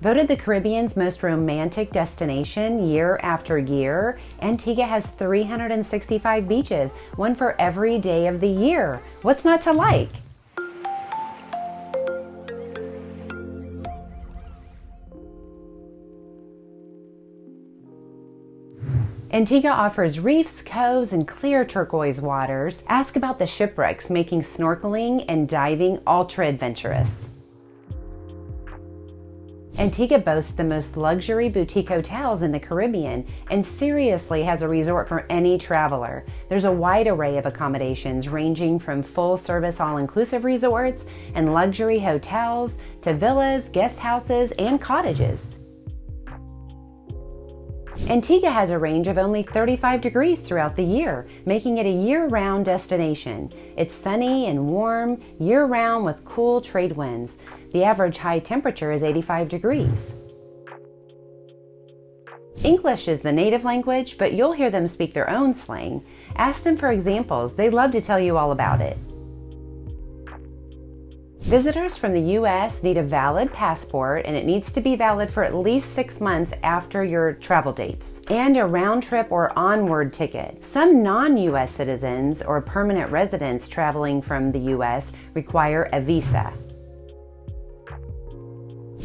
Voted the Caribbean's most romantic destination year after year, Antigua has 365 beaches, one for every day of the year. What's not to like? Antigua offers reefs, coves, and clear turquoise waters. Ask about the shipwrecks, making snorkeling and diving ultra adventurous. Antigua boasts the most luxury boutique hotels in the Caribbean and seriously has a resort for any traveler. There's a wide array of accommodations ranging from full-service all-inclusive resorts and luxury hotels to villas, guest houses, and cottages. Antigua has a range of only 35 degrees throughout the year, making it a year-round destination. It's sunny and warm year-round with cool trade winds. The average high temperature is 85 degrees. English is the native language, but you'll hear them speak their own slang. Ask them for examples. They'd love to tell you all about it. Visitors from the U.S. need a valid passport, and it needs to be valid for at least 6 months after your travel dates, and a round-trip or onward ticket. Some non-U.S. citizens or permanent residents traveling from the U.S. require a visa.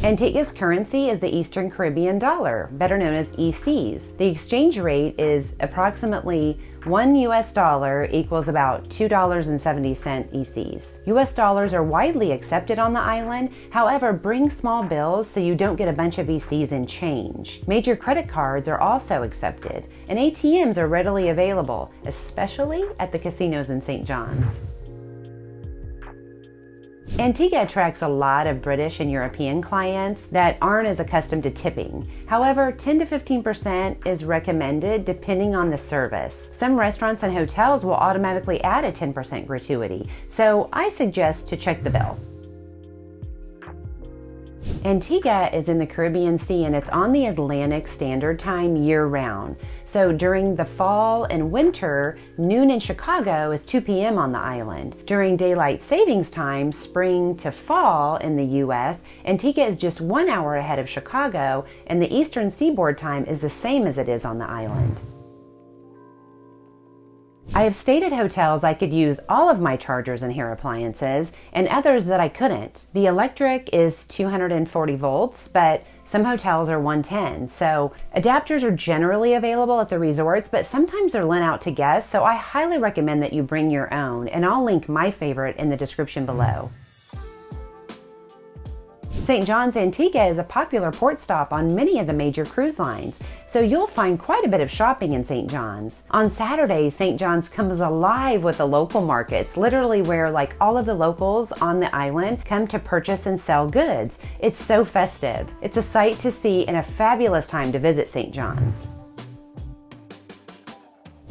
Antigua's currency is the Eastern Caribbean dollar, better known as ECs. The exchange rate is approximately $1 US equals about $2.70 ECs. US dollars are widely accepted on the island, however, bring small bills so you don't get a bunch of ECs in change. Major credit cards are also accepted, and ATMs are readily available, especially at the casinos in St. John's. Antigua attracts a lot of British and European clients that aren't as accustomed to tipping. However, 10 to 15% is recommended depending on the service. Some restaurants and hotels will automatically add a 10% gratuity, so I suggest to check the bill. Antigua is in the Caribbean Sea and it's on the Atlantic Standard Time year-round. So during the fall and winter, noon in Chicago is 2 p.m. on the island. During daylight savings time, spring to fall in the U.S., Antigua is just 1 hour ahead of Chicago, and the eastern seaboard time is the same as it is on the island. I have stayed at hotels I could use all of my chargers and hair appliances, and others that I couldn't. The electric is 240 volts, but some hotels are 110, so adapters are generally available at the resorts, but sometimes they're lent out to guests, so I highly recommend that you bring your own, and I'll link my favorite in the description below. St. John's, Antigua is a popular port stop on many of the major cruise lines, so you'll find quite a bit of shopping in St. John's. On Saturdays, St. John's comes alive with the local markets, literally where like all of the locals on the island come to purchase and sell goods. It's so festive. It's a sight to see and a fabulous time to visit St. John's.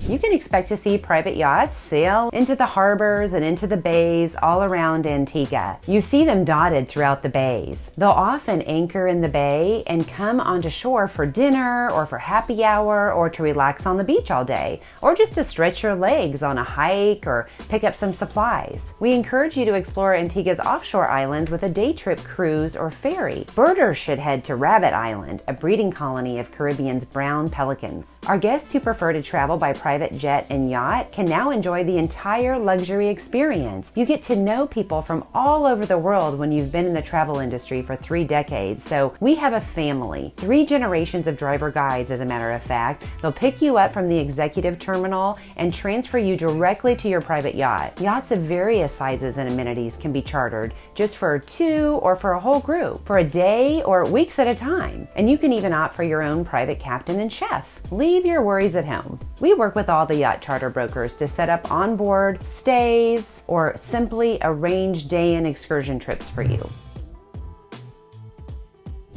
You can expect to see private yachts sail into the harbors and into the bays all around Antigua. You see them dotted throughout the bays. They'll often anchor in the bay and come onto shore for dinner or for happy hour or to relax on the beach all day, or just to stretch your legs on a hike or pick up some supplies. We encourage you to explore Antigua's offshore islands with a day trip cruise or ferry. Birders should head to Rabbit Island, a breeding colony of Caribbean's brown pelicans. Our guests who prefer to travel by private jet and yacht can now enjoy the entire luxury experience. You get to know people from all over the world when you've been in the travel industry for 3 decades, so we have a family. 3 generations of driver guides, as a matter of fact. They'll pick you up from the executive terminal and transfer you directly to your private yacht. Yachts of various sizes and amenities can be chartered just for 2 or for a whole group, for a day or weeks at a time. And you can even opt for your own private captain and chef. Leave your worries at home. We work with all the yacht charter brokers to set up onboard stays or simply arrange day and excursion trips for you.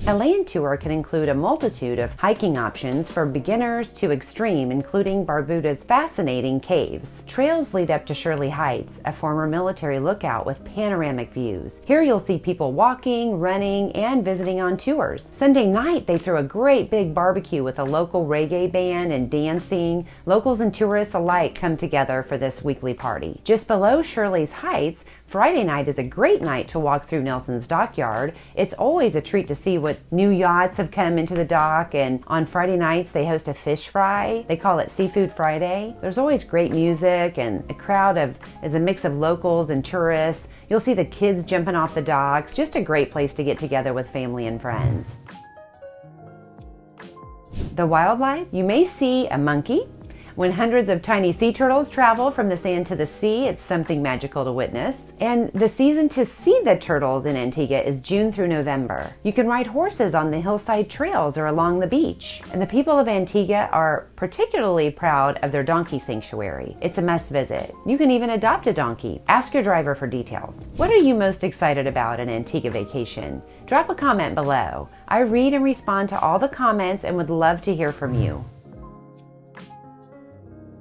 A land tour can include a multitude of hiking options for beginners to extreme, including Barbuta's fascinating caves. Trails lead up to Shirley Heights, a former military lookout with panoramic views. Here you'll see people walking, running, and visiting on tours. Sunday night, they throw a great big barbecue with a local reggae band and dancing. Locals and tourists alike come together for this weekly party. Just below Shirley's Heights, Friday night is a great night to walk through Nelson's dockyard. It's always a treat to see what new yachts have come into the dock, and on Friday nights they host a fish fry. They call it Seafood Friday. There's always great music, and a crowd is a mix of locals and tourists. You'll see the kids jumping off the docks. Just a great place to get together with family and friends. The wildlife, you may see a monkey. When hundreds of tiny sea turtles travel from the sand to the sea, it's something magical to witness. And the season to see the turtles in Antigua is June through November. You can ride horses on the hillside trails or along the beach. And the people of Antigua are particularly proud of their donkey sanctuary. It's a must visit. You can even adopt a donkey. Ask your driver for details. What are you most excited about an Antigua vacation? Drop a comment below. I read and respond to all the comments and would love to hear from you.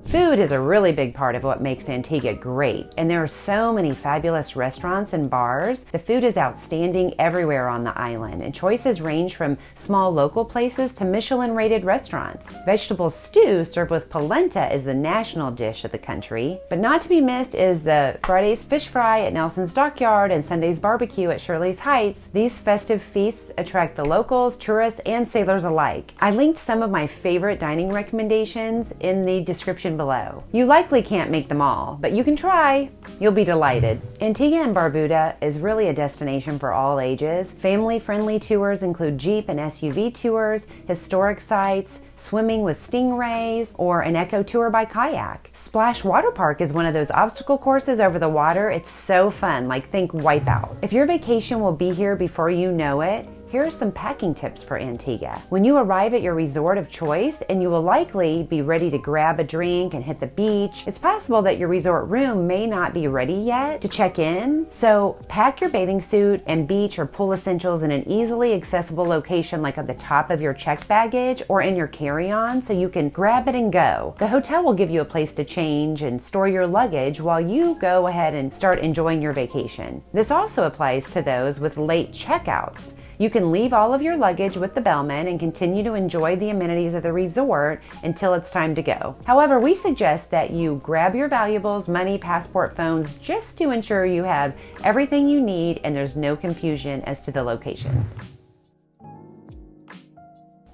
Food is a really big part of what makes Antigua great, and there are so many fabulous restaurants and bars. The food is outstanding everywhere on the island, and choices range from small local places to Michelin-rated restaurants. Vegetable stew served with polenta is the national dish of the country, but not to be missed is the Friday's fish fry at Nelson's Dockyard and Sunday's barbecue at Shirley's Heights. These festive feasts attract the locals, tourists, and sailors alike. I linked some of my favorite dining recommendations in the description below. You likely can't make them all, but you can try. You'll be delighted. Antigua and Barbuda is really a destination for all ages. Family-friendly tours include Jeep and SUV tours, historic sites, swimming with stingrays, or an eco tour by kayak. Splash Water Park is one of those obstacle courses over the water. It's so fun, like think Wipeout. If your vacation will be here before you know it, here are some packing tips for Antigua. When you arrive at your resort of choice, and you will likely be ready to grab a drink and hit the beach, it's possible that your resort room may not be ready yet to check in. So pack your bathing suit and beach or pool essentials in an easily accessible location like at the top of your checked baggage or in your carry-on so you can grab it and go. The hotel will give you a place to change and store your luggage while you go ahead and start enjoying your vacation. This also applies to those with late checkouts. You can leave all of your luggage with the bellman and continue to enjoy the amenities of the resort until it's time to go. However, we suggest that you grab your valuables, money, passport, phones, just to ensure you have everything you need and there's no confusion as to the location.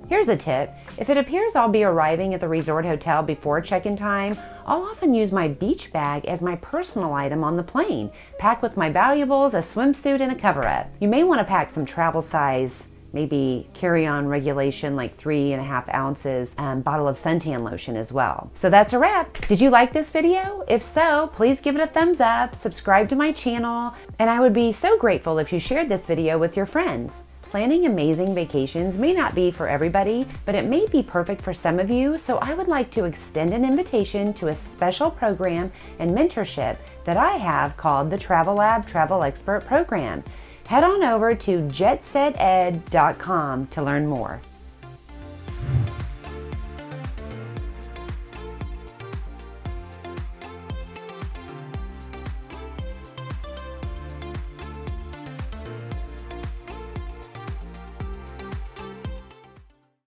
Here's a tip. If it appears I'll be arriving at the resort hotel before check-in time, I'll often use my beach bag as my personal item on the plane. Pack with my valuables, a swimsuit, and a cover-up. You may want to pack some travel size, maybe carry-on regulation like 3.5 ounces, bottle of suntan lotion as well. So that's a wrap. Did you like this video? If so, please give it a thumbs up, subscribe to my channel, and I would be so grateful if you shared this video with your friends. Planning amazing vacations may not be for everybody, but it may be perfect for some of you, so I would like to extend an invitation to a special program and mentorship that I have called the Travel Lab Travel Expert Program. Head on over to jetseted.com to learn more.